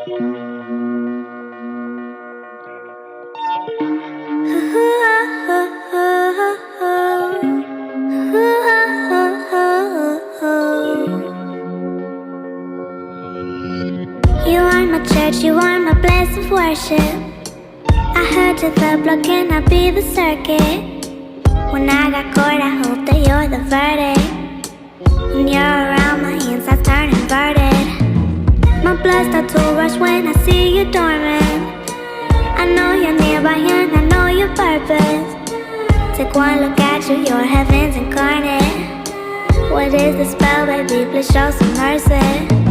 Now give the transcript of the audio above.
You are my church, you are my place of worship. I heard to the block, can I be the circuit? When I got caught, I hope that you're the verdict. When you're around, my insides turn inverted. My blood starts to rush when I see you dormant. I know you're nearby and I know your purpose. Take one look at you, you're heaven's incarnate. What is the spell, baby? Please show some mercy.